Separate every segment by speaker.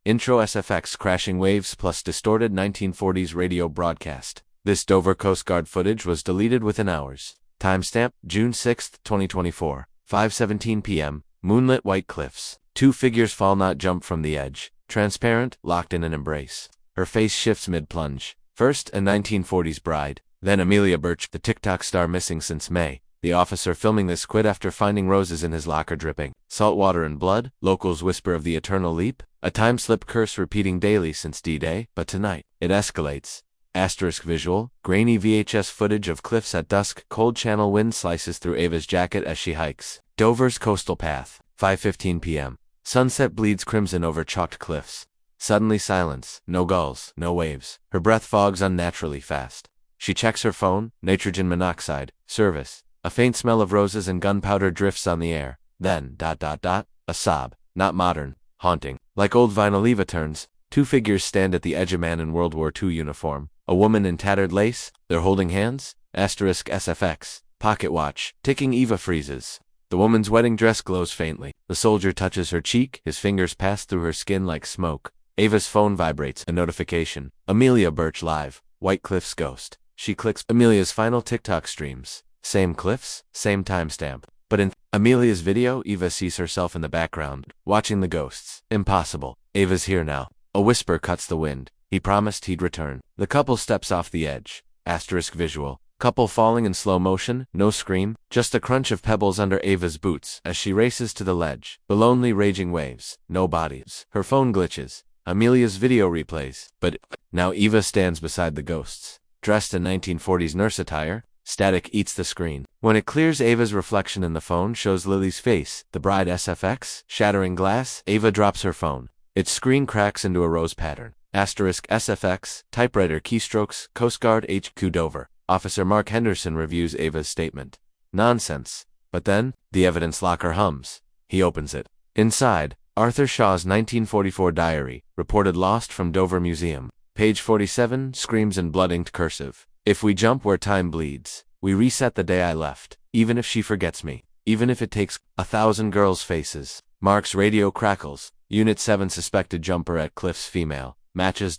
Speaker 1: Intro SFX crashing waves plus distorted 1940s radio broadcast. This Dover Coast Guard footage was deleted within hours. Timestamp, June 6, 2024, 5:17 p.m., moonlit white cliffs. Two figures fall not jump from the edge. Transparent, locked in an embrace. Her face shifts mid-plunge. First, a 1940s bride. Then Amelia Birch, the TikTok star missing since May. The officer filming this quit after finding roses in his locker dripping. Salt water and blood, locals whisper of the eternal leap. A time-slip curse repeating daily since D-Day, but tonight, it escalates. Asterisk visual, grainy VHS footage of cliffs at dusk, cold channel wind slices through Ava's jacket as she hikes. Dover's coastal path, 5:15 p.m. Sunset bleeds crimson over chalked cliffs. Suddenly silence, no gulls, no waves. Her breath fogs unnaturally fast. She checks her phone, nitrogen monoxide, service. A faint smell of roses and gunpowder drifts on the air. Then, a sob. Not modern, haunting. Like old vinyl. Eva turns. Two figures stand at the edge. A man in World War II uniform. A woman in tattered lace. They're holding hands. Asterisk SFX. Pocket watch. Ticking. Eva freezes. The woman's wedding dress glows faintly. The soldier touches her cheek. His fingers pass through her skin like smoke. Ava's phone vibrates. A notification. Amelia Birch live. White Cliffs ghost. She clicks. Amelia's final TikTok streams. Same cliffs, same timestamp. But in Amelia's video, Eva sees herself in the background, watching the ghosts. Impossible. Ava's here now. A whisper cuts the wind. He promised he'd return. The couple steps off the edge. Asterisk visual. Couple falling in slow motion, no scream, just a crunch of pebbles under Ava's boots as she races to the ledge. The lonely raging waves, no bodies. Her phone glitches. Amelia's video replays. But now Eva stands beside the ghosts. Dressed in 1940s nurse attire, static eats the screen. When it clears, Ava's reflection in the phone shows Lily's face, the bride SFX, shattering glass. Ava drops her phone. Its screen cracks into a rose pattern. Asterisk SFX, typewriter keystrokes, Coast Guard HQ Dover. Officer Mark Henderson reviews Ava's statement. Nonsense. But then, the evidence locker hums. He opens it. Inside, Arthur Shaw's 1944 diary, reported lost from Dover Museum. Page 47, screams in blood-inked cursive. If we jump where time bleeds, we reset the day I left, even if she forgets me, even if it takes 1,000 girls' faces. Mark's radio crackles. Unit 7 suspected jumper at cliffs female. Matches.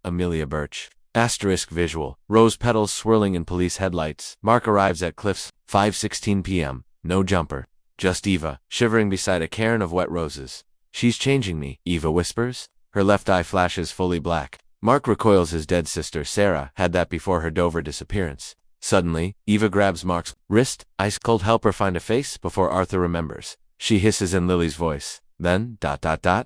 Speaker 1: Amelia Birch. Asterisk visual. Rose petals swirling in police headlights. Mark arrives at cliffs. 5:16 p.m. No jumper. Just Eva, shivering beside a cairn of wet roses. She's changing me, Eva whispers. Her left eye flashes fully black. Mark recoils. His dead sister Sarah had that before her Dover disappearance. Suddenly, Eva grabs Mark's wrist. Ice cold. Help her find a face before Arthur remembers. She hisses in Lily's voice. Then,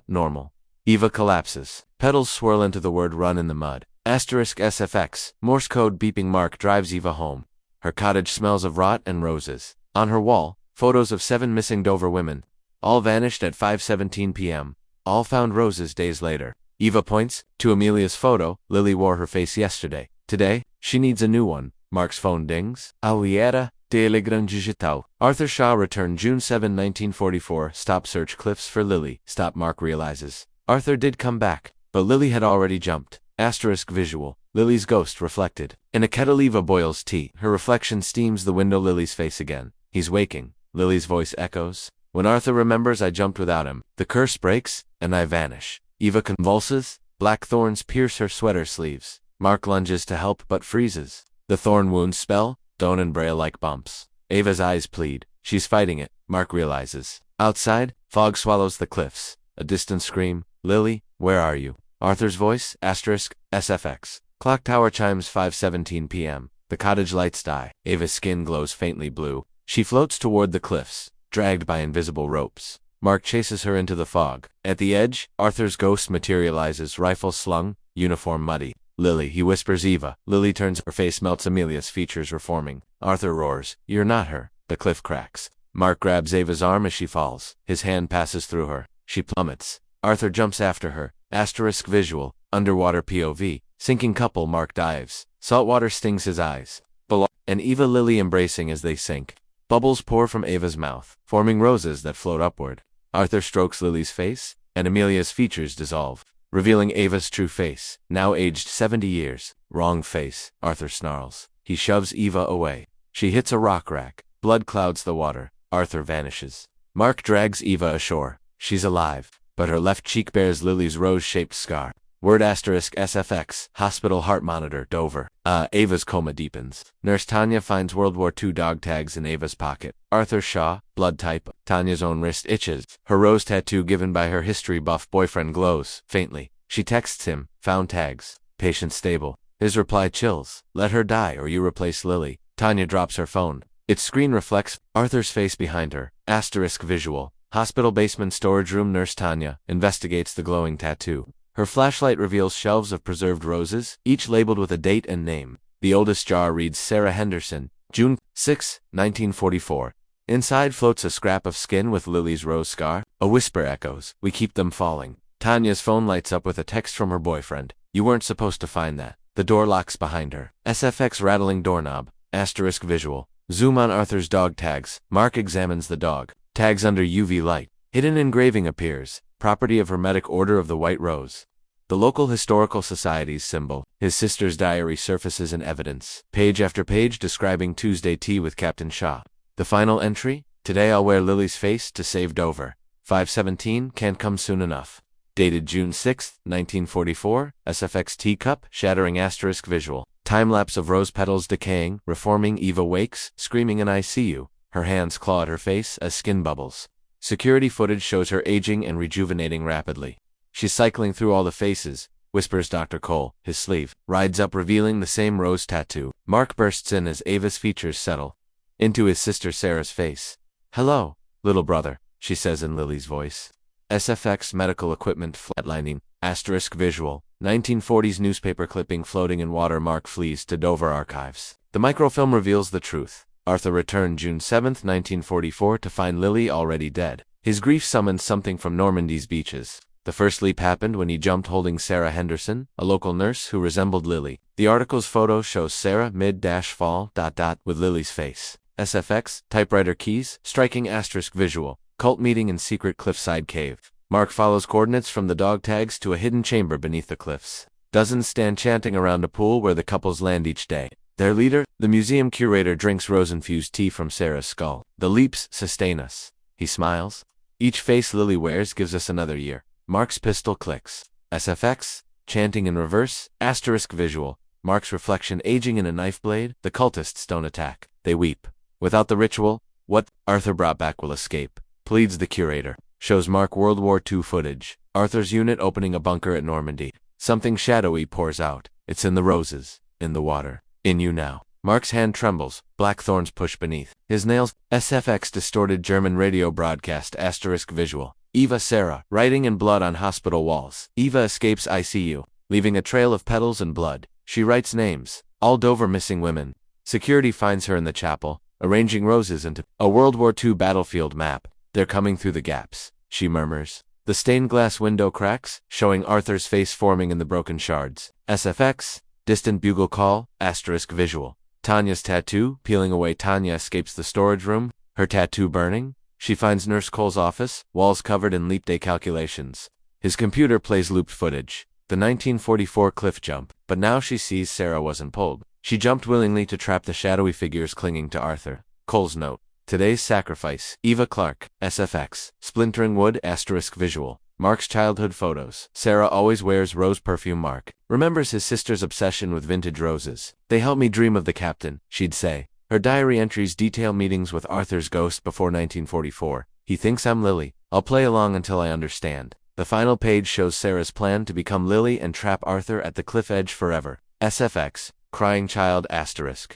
Speaker 1: normal. Eva collapses. Petals swirl into the word run in the mud. Asterisk SFX. Morse code beeping. Mark drives Eva home. Her cottage smells of rot and roses. On her wall, photos of 7 missing Dover women. All vanished at 5:17 p.m. All found roses days later. Eva points to Amelia's photo. Lily wore her face yesterday. Today, she needs a new one. Mark's phone dings. Aliera Telegram Digital. Arthur Shaw returned June 7, 1944. Stop search cliffs for Lily. Stop. Mark realizes. Arthur did come back, but Lily had already jumped. Asterisk visual. Lily's ghost reflected. In a kettle. Eva boils tea. Her reflection steams the window. Lily's face again. He's waking. Lily's voice echoes. When Arthur remembers I jumped without him, the curse breaks, and I vanish. Eva convulses. Black thorns pierce her sweater sleeves. Mark lunges to help but freezes. The thorn wounds spell, Don and Brea like bumps. Ava's eyes plead. She's fighting it, Mark realizes. Outside, fog swallows the cliffs. A distant scream. Lily, where are you? Arthur's voice, asterisk, SFX. Clock tower chimes. 5:17 p.m. The cottage lights die. Ava's skin glows faintly blue. She floats toward the cliffs, dragged by invisible ropes. Mark chases her into the fog. At the edge, Arthur's ghost materializes, rifle slung, uniform muddy. Lily, he whispers. Eva. Lily turns. Her face melts. Amelia's features reforming. Arthur roars. You're not her. The cliff cracks. Mark grabs Ava's arm as she falls. His hand passes through her. She plummets. Arthur jumps after her. Asterisk visual. Underwater POV. Sinking couple. Mark dives. Saltwater stings his eyes. Below, and Eva Lily embracing as they sink. Bubbles pour from Ava's mouth, forming roses that float upward. Arthur strokes Lily's face, and Amelia's features dissolve, revealing Ava's true face, now aged 70 years. Wrong face, Arthur snarls. He shoves Eva away. She hits a rock rack. Blood clouds the water. Arthur vanishes. Mark drags Eva ashore. She's alive. but her left cheek bears Lily's rose-shaped scar. Word asterisk SFX, hospital heart monitor, Dover. Ava's coma deepens. Nurse Tanya finds World War II dog tags in Ava's pocket. Arthur Shaw, blood type. Tanya's own wrist itches. Her rose tattoo given by her history buff boyfriend glows, faintly. She texts him, found tags. Patient stable. His reply chills. Let her die or you replace Lily. Tanya drops her phone. Its screen reflects Arthur's face behind her. Asterisk visual. Hospital basement storage room. Nurse Tanya investigates the glowing tattoo. Her flashlight reveals shelves of preserved roses, each labeled with a date and name. The oldest jar reads Sarah Henderson, June 6, 1944. Inside floats a scrap of skin with Lily's rose scar. A whisper echoes, we keep them falling. Tanya's phone lights up with a text from her boyfriend. You weren't supposed to find that. The door locks behind her. SFX rattling doorknob. Asterisk visual. Zoom on Arthur's dog tags. Mark examines the dog. Tags under UV light. Hidden engraving appears. Property of Hermetic Order of the White Rose. The local historical society's symbol. His sister's diary surfaces in evidence. Page after page describing Tuesday tea with Captain Shaw. The final entry? Today I'll wear Lily's face to save Dover. 517 can't come soon enough. Dated June 6, 1944. SFX teacup, shattering asterisk visual. Time-lapse of rose petals decaying, reforming. Eva wakes, screaming in ICU. Her hands claw at her face as skin bubbles. Security footage shows her aging and rejuvenating rapidly. She's cycling through all the faces, whispers Dr. Cole, his sleeve, rides up revealing the same rose tattoo. Mark bursts in as Ava's features settle into his sister Sarah's face. Hello, little brother, she says in Lily's voice. SFX medical equipment flatlining, asterisk visual, 1940s newspaper clipping floating in water. Mark flees to Dover archives. The microfilm reveals the truth. Arthur returned June 7, 1944 to find Lily already dead. His grief summoned something from Normandy's beaches. The first leap happened when he jumped holding Sarah Henderson, a local nurse who resembled Lily. The article's photo shows Sarah mid-fall ... with Lily's face. SFX, typewriter keys, striking asterisk visual. Cult meeting in secret cliffside cave. Mark follows coordinates from the dog tags to a hidden chamber beneath the cliffs. Dozens stand chanting around a pool where the couples land each day. Their leader, the museum curator, drinks rose-infused tea from Sarah's skull. The leaps sustain us. He smiles. Each face Lily wears gives us another year. Mark's pistol clicks. SFX, chanting in reverse, asterisk visual. Mark's reflection aging in a knife blade. The cultists don't attack. They weep. Without the ritual, what Arthur brought back will escape, pleads the curator. Shows Mark World War II footage. Arthur's unit opening a bunker at Normandy. Something shadowy pours out. It's in the roses. In the water. In you now. Mark's hand trembles. Black thorns push beneath his nails. SFX distorted German radio broadcast asterisk visual. Eva Sarah, writing in blood on hospital walls. Eva escapes ICU, leaving a trail of petals and blood. She writes names. All Dover missing women. Security finds her in the chapel, arranging roses into a World War II battlefield map. They're coming through the gaps, she murmurs. The stained glass window cracks, showing Arthur's face forming in the broken shards. SFX, distant bugle call, asterisk visual. Tanya's tattoo, peeling away. Tanya escapes the storage room, her tattoo burning. She finds Nurse Cole's office, walls covered in leap day calculations. His computer plays looped footage. The 1944 cliff jump, but now she sees Sarah wasn't pulled. She jumped willingly to trap the shadowy figures clinging to Arthur. Cole's note. Today's sacrifice. Eva Clark, SFX, splintering wood asterisk visual. Mark's childhood photos. Sarah always wears rose perfume. Mark remembers his sister's obsession with vintage roses. They help me dream of the captain, she'd say. Her diary entries detail meetings with Arthur's ghost before 1944. He thinks I'm Lily. I'll play along until I understand. The final page shows Sarah's plan to become Lily and trap Arthur at the cliff edge forever. SFX, crying child asterisk.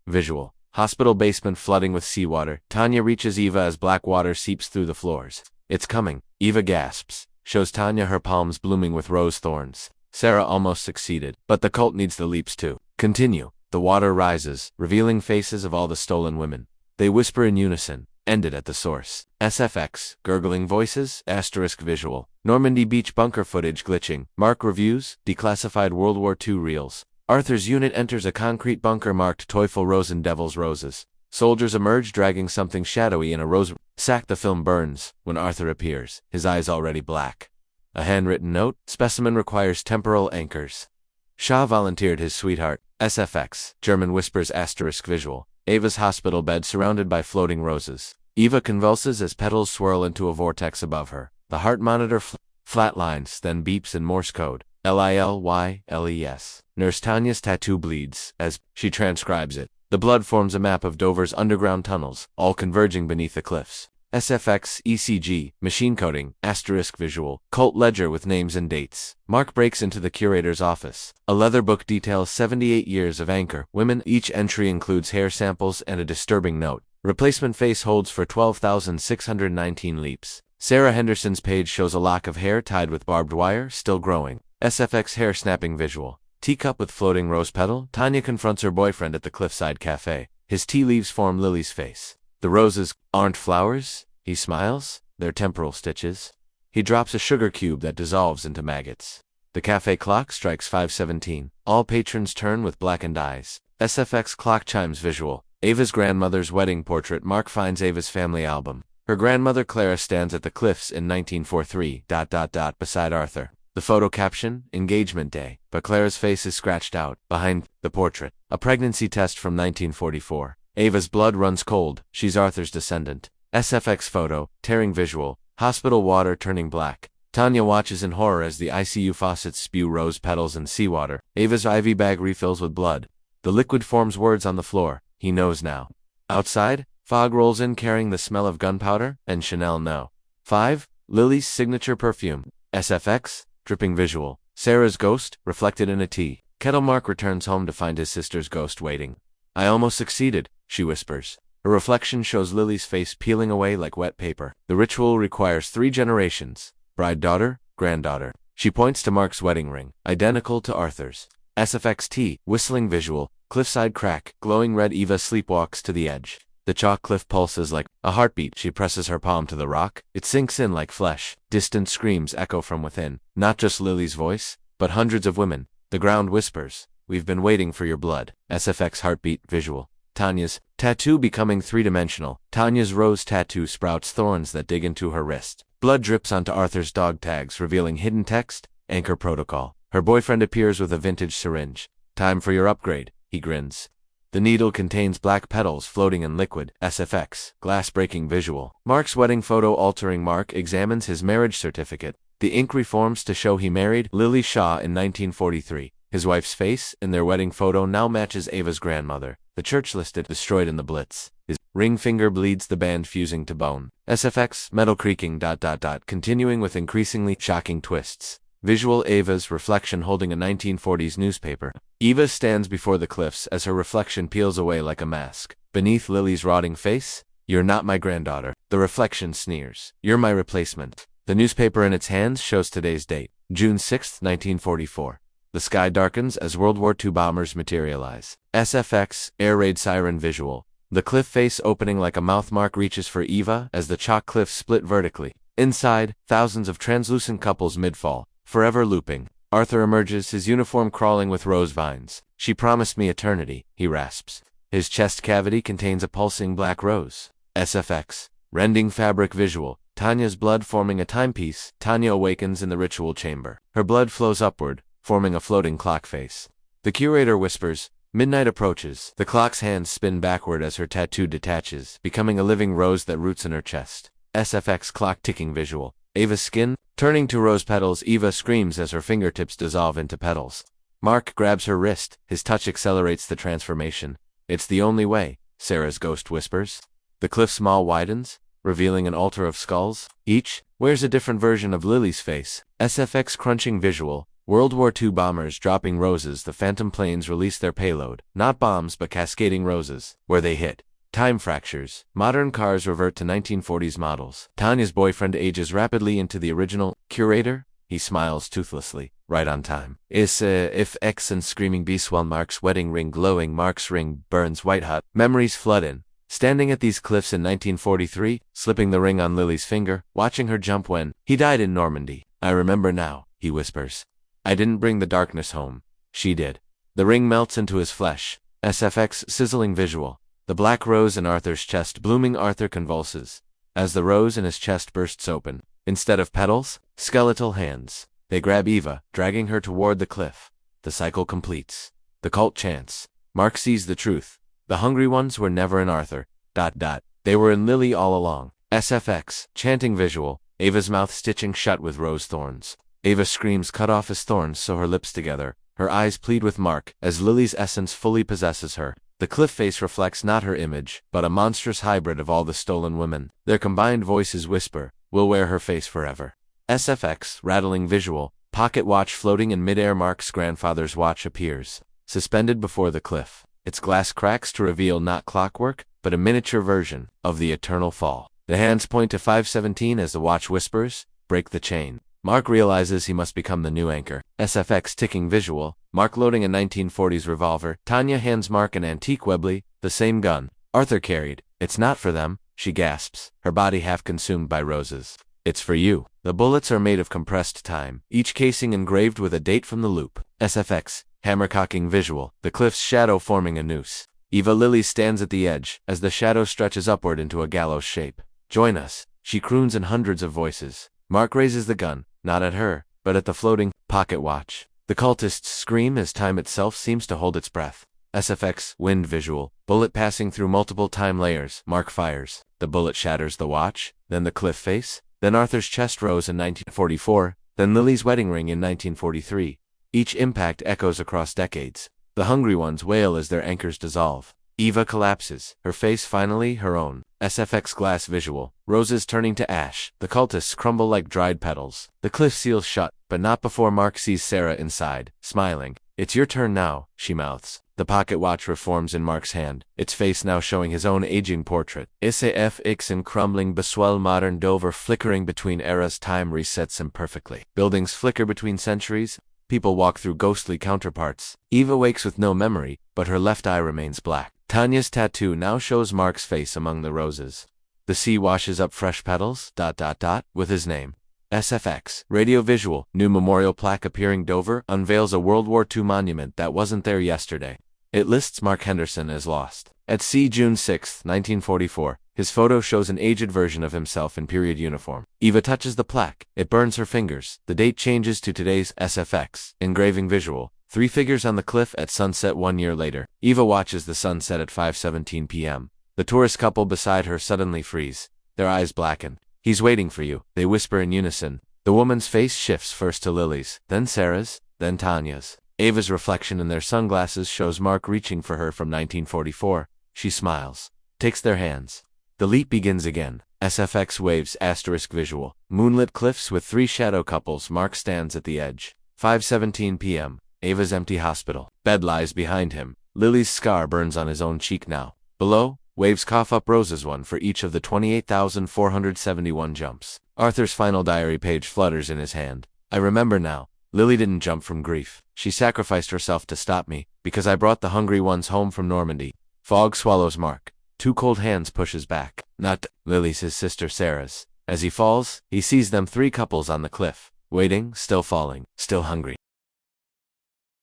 Speaker 1: Visual. Hospital basement flooding with seawater. Tanya reaches Eva as black water seeps through the floors. It's coming. Eva gasps. Shows Tanya her palms blooming with rose thorns. Sarah almost succeeded, but the cult needs the leaps too. Continue. The water rises, revealing faces of all the stolen women. They whisper in unison, ended at the source. SFX, gurgling voices, asterisk visual. Normandy beach bunker footage glitching. Mark reviews, declassified World War II reels. Arthur's unit enters a concrete bunker marked Teufel Rosen Devil's Roses. Soldiers emerge dragging something shadowy in a rose sack. The film burns when Arthur appears, his eyes already black. A handwritten note, specimen requires temporal anchors. Shaw volunteered his sweetheart. SFX, German whispers asterisk visual. Ava's hospital bed surrounded by floating roses. Eva convulses as petals swirl into a vortex above her. The heart monitor flatlines, then beeps in Morse code. LILYLES. Nurse Tanya's tattoo bleeds, as she transcribes it. The blood forms a map of Dover's underground tunnels, all converging beneath the cliffs. SFX, ECG, machine coding, asterisk visual, cult ledger with names and dates. Mark breaks into the curator's office. A leather book details 78 years of Anchor women. Each entry includes hair samples and a disturbing note. Replacement face holds for 12,619 leaps. Sarah Henderson's page shows a lock of hair tied with barbed wire, still growing. SFX hair snapping visual. Teacup with floating rose petal. Tanya confronts her boyfriend at the Cliffside Cafe. His tea leaves form Lily's face. The roses aren't flowers, he smiles, they're temporal stitches. He drops a sugar cube that dissolves into maggots. The cafe clock strikes 5:17. All patrons turn with blackened eyes. SFX clock chimes visual. Ava's grandmother's wedding portrait. Mark finds Ava's family album. Her grandmother Clara stands at the cliffs in 1943, beside Arthur. The photo caption, engagement day, but Clara's face is scratched out, behind the portrait. A pregnancy test from 1944. Ava's blood runs cold, she's Arthur's descendant. SFX photo, tearing visual, hospital water turning black. Tanya watches in horror as the ICU faucets spew rose petals and seawater. Ava's IV bag refills with blood. The liquid forms words on the floor, he knows now. Outside, fog rolls in carrying the smell of gunpowder, and Chanel No. 5, Lily's signature perfume. SFX, dripping visual. Sarah's ghost, reflected in a tea. Kettle. Mark returns home to find his sister's ghost waiting. I almost succeeded, she whispers. Her reflection shows Lily's face peeling away like wet paper. The ritual requires 3 generations. Bride, daughter, granddaughter. She points to Mark's wedding ring, identical to Arthur's. SFXT, whistling visual, cliffside crack, glowing red. Eva sleepwalks to the edge. The chalk cliff pulses like a heartbeat. She presses her palm to the rock. It sinks in like flesh. Distant screams echo from within. Not just Lily's voice, but hundreds of women. The ground whispers, we've been waiting for your blood. SFX heartbeat visual. Tanya's tattoo becoming 3-dimensional. Tanya's rose tattoo sprouts thorns that dig into her wrist. Blood drips onto Arthur's dog tags, revealing hidden text, Anchor protocol. Her boyfriend appears with a vintage syringe. Time for your upgrade, he grins. The needle contains black petals floating in liquid. SFX, glass-breaking visual. Mark's wedding photo altering. Mark examines his marriage certificate. The ink reforms to show he married Lily Shaw in 1943. His wife's face, in their wedding photo, now matches Ava's grandmother. The church listed, destroyed in the Blitz. His ring finger bleeds, the band fusing to bone. SFX, metal creaking, continuing with increasingly shocking twists. Visual. Ava's reflection holding a 1940s newspaper. Eva stands before the cliffs as her reflection peels away like a mask. Beneath Lily's rotting face, you're not my granddaughter. The reflection sneers, you're my replacement. The newspaper in its hands shows today's date, June 6, 1944. The sky darkens as World War II bombers materialize. SFX, air raid siren visual. The cliff face opening like a mouth. Mark reaches for Eva as the chalk cliffs split vertically. Inside, thousands of translucent couples mid-fall, forever looping. Arthur emerges, his uniform crawling with rose vines. She promised me eternity, he rasps. His chest cavity contains a pulsing black rose. SFX, rending fabric visual. Tanya's blood forming a timepiece. Tanya awakens in the ritual chamber. Her blood flows upward, forming a floating clock face. The curator whispers, midnight approaches. The clock's hands spin backward as her tattoo detaches, becoming a living rose that roots in her chest. SFX clock ticking visual. Ava's skin, turning to rose petals. Eva screams as her fingertips dissolve into petals. Mark grabs her wrist, his touch accelerates the transformation. It's the only way, Sarah's ghost whispers. The cliff's maw widens, revealing an altar of skulls. Each wears a different version of Lily's face. SFX crunching visual. World War II bombers dropping roses. The phantom planes release their payload. Not bombs but cascading roses. Where they hit, time fractures. Modern cars revert to 1940s models. Tanya's boyfriend ages rapidly into the original. Curator? He smiles toothlessly. Right on time. If X and screaming beasts while Mark's wedding ring glowing. Mark's ring burns white hot. Memories flood in. Standing at these cliffs in 1943, slipping the ring on Lily's finger, watching her jump when he died in Normandy. I remember now, he whispers. I didn't bring the darkness home. She did. The ring melts into his flesh. SFX sizzling visual. The black rose in Arthur's chest blooming. Arthur convulses as the rose in his chest bursts open. Instead of petals, skeletal hands. They grab Eva, dragging her toward the cliff. The cycle completes. The cult chants. Mark sees the truth. The hungry ones were never in Arthur. They were in Lily all along. SFX chanting visual. Ava's mouth stitching shut with rose thorns. Ava screams cut off as thorns sew her lips together. Her eyes plead with Mark, as Lily's essence fully possesses her. The cliff face reflects not her image, but a monstrous hybrid of all the stolen women. Their combined voices whisper, "We'll wear her face forever." SFX, rattling visual, pocket watch floating in midair. Mark's grandfather's watch appears, suspended before the cliff. Its glass cracks to reveal not clockwork, but a miniature version of the eternal fall. The hands point to 517 as the watch whispers, "Break the chain." Mark realizes he must become the new anchor. SFX ticking visual, Mark loading a 1940s revolver. Tanya hands Mark an antique Webley, the same gun Arthur carried. "It's not for them," she gasps, her body half consumed by roses. "It's for you." The bullets are made of compressed time, each casing engraved with a date from the loop. SFX, hammer-cocking visual, the cliff's shadow forming a noose. Eva Lily stands at the edge, as the shadow stretches upward into a gallows shape. "Join us," she croons in hundreds of voices. Mark raises the gun, not at her, but at the floating pocket watch. The cultists scream as time itself seems to hold its breath. SFX, wind visual, bullet passing through multiple time layers. Mark fires. The bullet shatters the watch, then the cliff face, then Arthur's chest rose in 1944, then Lily's wedding ring in 1943. Each impact echoes across decades. The hungry ones wail as their anchors dissolve. Eva collapses, her face finally her own. SFX glass visual, roses turning to ash. The cultists crumble like dried petals. The cliff seals shut, but not before Mark sees Sarah inside, smiling. "It's your turn now," she mouths. The pocket watch reforms in Mark's hand, its face now showing his own aging portrait. SAFX in crumbling Baswell modern Dover flickering between eras. Time resets imperfectly. Buildings flicker between centuries. People walk through ghostly counterparts. Eva wakes with no memory, but her left eye remains black. Tanya's tattoo now shows Mark's face among the roses. The sea washes up fresh petals, with his name. SFX, radio visual, new memorial plaque appearing. Dover unveils a World War II monument that wasn't there yesterday. It lists Mark Henderson as lost. At sea, June 6, 1944, his photo shows an aged version of himself in period uniform. Eva touches the plaque. It burns her fingers. The date changes to today's. SFX, engraving visual. 3 figures on the cliff at sunset 1 year later. Eva watches the sunset at 5:17 p.m. The tourist couple beside her suddenly freeze. Their eyes blacken. "He's waiting for you," they whisper in unison. The woman's face shifts first to Lily's, then Sarah's, then Tanya's. Ava's reflection in their sunglasses shows Mark reaching for her from 1944. She smiles, takes their hands. The leap begins again. SFX waves asterisk visual. Moonlit cliffs with 3 shadow couples. Mark stands at the edge. 5:17 p.m. Ava's empty hospital. Bed lies behind him. Lily's scar burns on his own cheek now. Below, waves cough up roses, one for each of the 28,471 jumps. Arthur's final diary page flutters in his hand. "I remember now. Lily didn't jump from grief. She sacrificed herself to stop me, because I brought the hungry ones home from Normandy." Fog swallows Mark. 2 cold hands pushes back. Not Lily's, his sister Sarah's. As he falls, he sees them 3 couples on the cliff, waiting, still falling, still hungry.